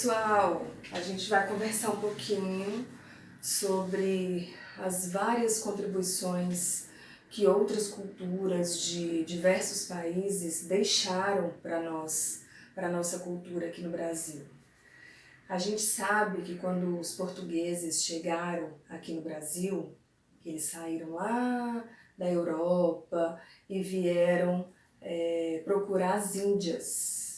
pessoal, a gente vai conversar um pouquinho sobre as várias contribuições que outras culturas de diversos países deixaram para nós, para a nossa cultura aqui no Brasil. A gente sabe que quando os portugueses chegaram aqui no Brasil, eles saíram lá da Europa e vieram procurar as Índias.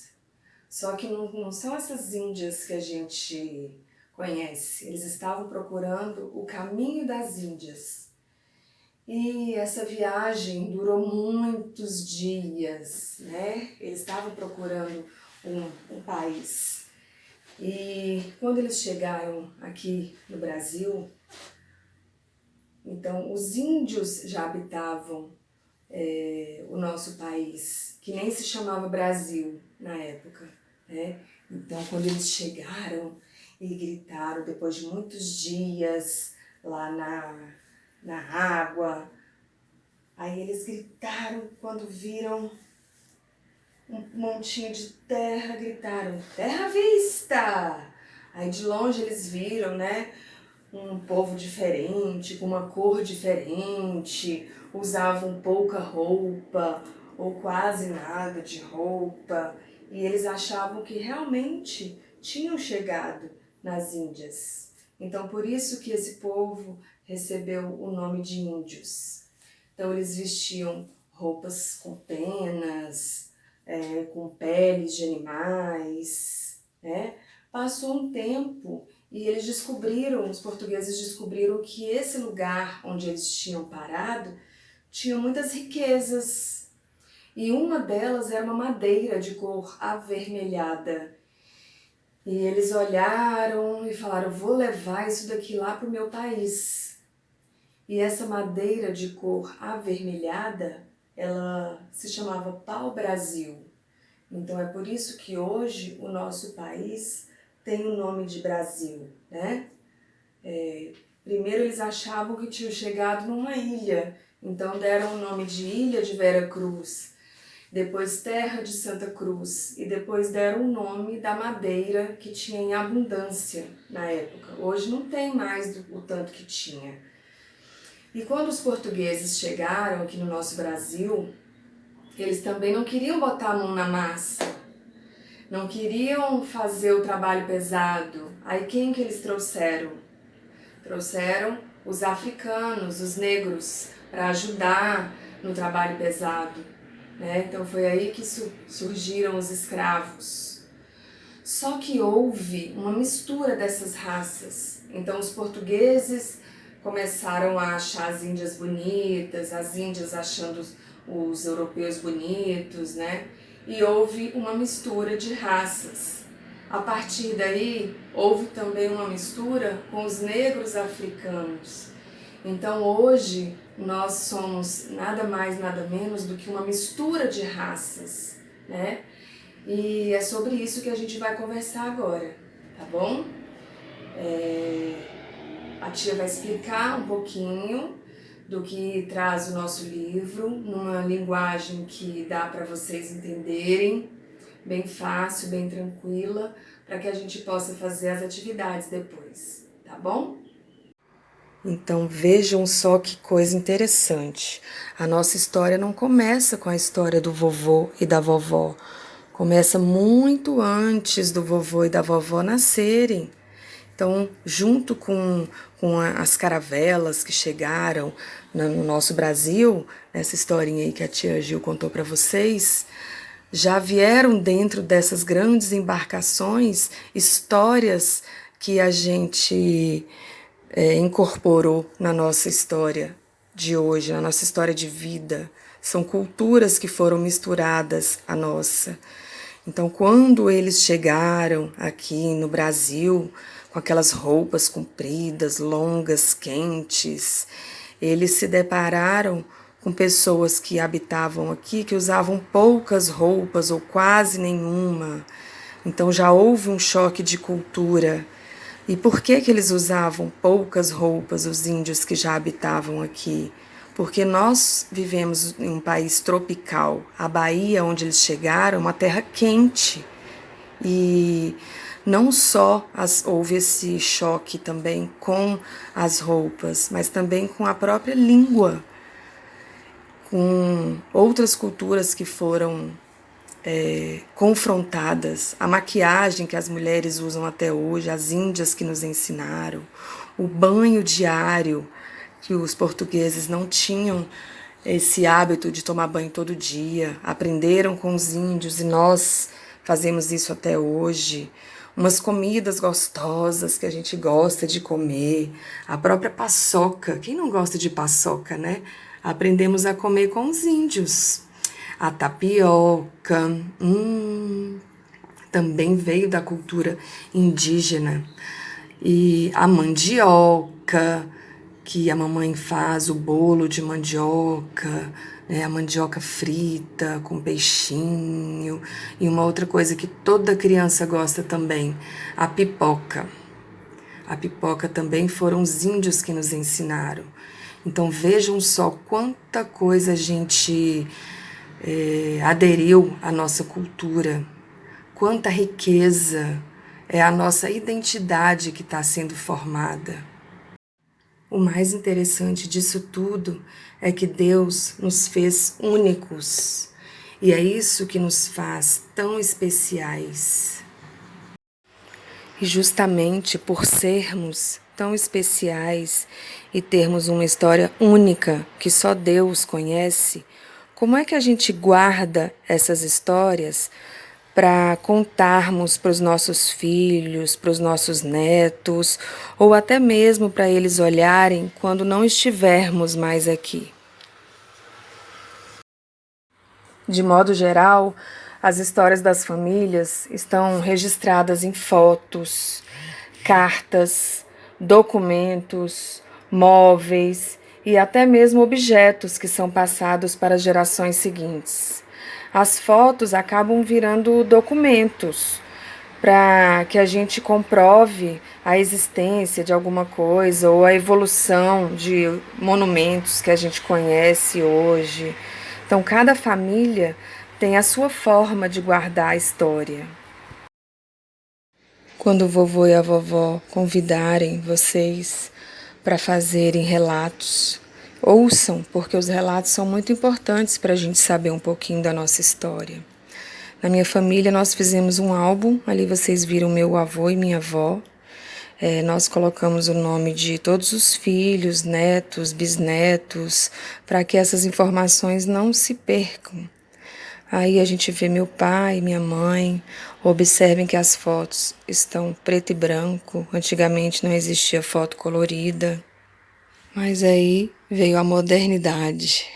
Só que não são essas Índias que a gente conhece. Eles estavam procurando o caminho das Índias. E essa viagem durou muitos dias, né? Eles estavam procurando um país. E quando eles chegaram aqui no Brasil, então os índios já habitavam o nosso país, que nem se chamava Brasil na época, né? Então quando eles chegaram e gritaram, depois de muitos dias lá na água, aí eles gritaram quando viram um montinho de terra, gritaram, terra à vista! Aí de longe eles viram, né, um povo diferente, com uma cor diferente, usavam pouca roupa ou quase nada de roupa, e eles achavam que realmente tinham chegado nas Índias. Então por isso que esse povo recebeu o nome de índios. Então eles vestiam roupas com penas, com peles de animais, né? Passou um tempo e eles descobriram, os portugueses descobriram que esse lugar onde eles tinham parado tinha muitas riquezas. E uma delas era uma madeira de cor avermelhada. E eles olharam e falaram, vou levar isso daqui lá para o meu país. E essa madeira de cor avermelhada, ela se chamava pau-brasil. Então é por isso que hoje o nosso país tem o nome de Brasil, né? Primeiro eles achavam que tinham chegado numa ilha, então deram o nome de Ilha de Vera Cruz, depois Terra de Santa Cruz e depois deram o nome da madeira que tinha em abundância na época. Hoje não tem mais o tanto que tinha. E quando os portugueses chegaram aqui no nosso Brasil, eles também não queriam botar a mão na massa, não queriam fazer o trabalho pesado. Aí quem que eles trouxeram? Trouxeram os africanos, os negros, para ajudar no trabalho pesado, né? Então foi aí que surgiram os escravos. Só que houve uma mistura dessas raças. Então os portugueses começaram a achar as índias bonitas, as índias achando os europeus bonitos, né? E houve uma mistura de raças. A partir daí, houve também uma mistura com os negros africanos. Então hoje, nós somos nada mais, nada menos do que uma mistura de raças, né? E é sobre isso que a gente vai conversar agora, tá bom? A tia vai explicar um pouquinho do que traz o nosso livro, numa linguagem que dá para vocês entenderem, bem fácil, bem tranquila, para que a gente possa fazer as atividades depois, tá bom? Então vejam só que coisa interessante. A nossa história não começa com a história do vovô e da vovó. Começa muito antes do vovô e da vovó nascerem. Então, junto com as caravelas que chegaram no nosso Brasil, nessa historinha aí que a tia Gil contou para vocês, já vieram dentro dessas grandes embarcações histórias que a gente incorporou na nossa história de hoje, na nossa história de vida. São culturas que foram misturadas à nossa. Então, quando eles chegaram aqui no Brasil, com aquelas roupas compridas, longas, quentes, eles se depararam com pessoas que habitavam aqui, que usavam poucas roupas ou quase nenhuma. Então já houve um choque de cultura. E por que eles usavam poucas roupas, os índios que já habitavam aqui? Porque nós vivemos em um país tropical. A Bahia, onde eles chegaram, é uma terra quente. E não só houve esse choque também com as roupas, mas também com a própria língua, com outras culturas que foram confrontadas, a maquiagem que as mulheres usam até hoje, as índias que nos ensinaram, o banho diário, que os portugueses não tinham esse hábito de tomar banho todo dia, aprenderam com os índios e nós fazemos isso até hoje. Umas comidas gostosas que a gente gosta de comer, a própria paçoca, quem não gosta de paçoca, né? Aprendemos a comer com os índios. A tapioca, também veio da cultura indígena. E a mandioca, que a mamãe faz, o bolo de mandioca, né, a mandioca frita com peixinho. E uma outra coisa que toda criança gosta também, a pipoca. A pipoca também foram os índios que nos ensinaram. Então vejam só quanta coisa a gente aderiu à nossa cultura, quanta riqueza, é a nossa identidade que está sendo formada. O mais interessante disso tudo é que Deus nos fez únicos e é isso que nos faz tão especiais. E justamente por sermos tão especiais e termos uma história única que só Deus conhece, como é que a gente guarda essas histórias para contarmos para os nossos filhos, para os nossos netos, ou até mesmo para eles olharem quando não estivermos mais aqui? De modo geral, as histórias das famílias estão registradas em fotos, cartas, documentos, móveis e até mesmo objetos que são passados para as gerações seguintes. As fotos acabam virando documentos para que a gente comprove a existência de alguma coisa ou a evolução de monumentos que a gente conhece hoje. Então, cada família tem a sua forma de guardar a história. Quando o vovô e a vovó convidarem vocês para fazerem relatos, ouçam, porque os relatos são muito importantes para a gente saber um pouquinho da nossa história. Na minha família, nós fizemos um álbum, ali vocês viram meu avô e minha avó. Nós colocamos o nome de todos os filhos, netos, bisnetos, para que essas informações não se percam. Aí a gente vê meu pai, minha mãe. Observem que as fotos estão preto e branco. Antigamente não existia foto colorida. Mas aí veio a modernidade.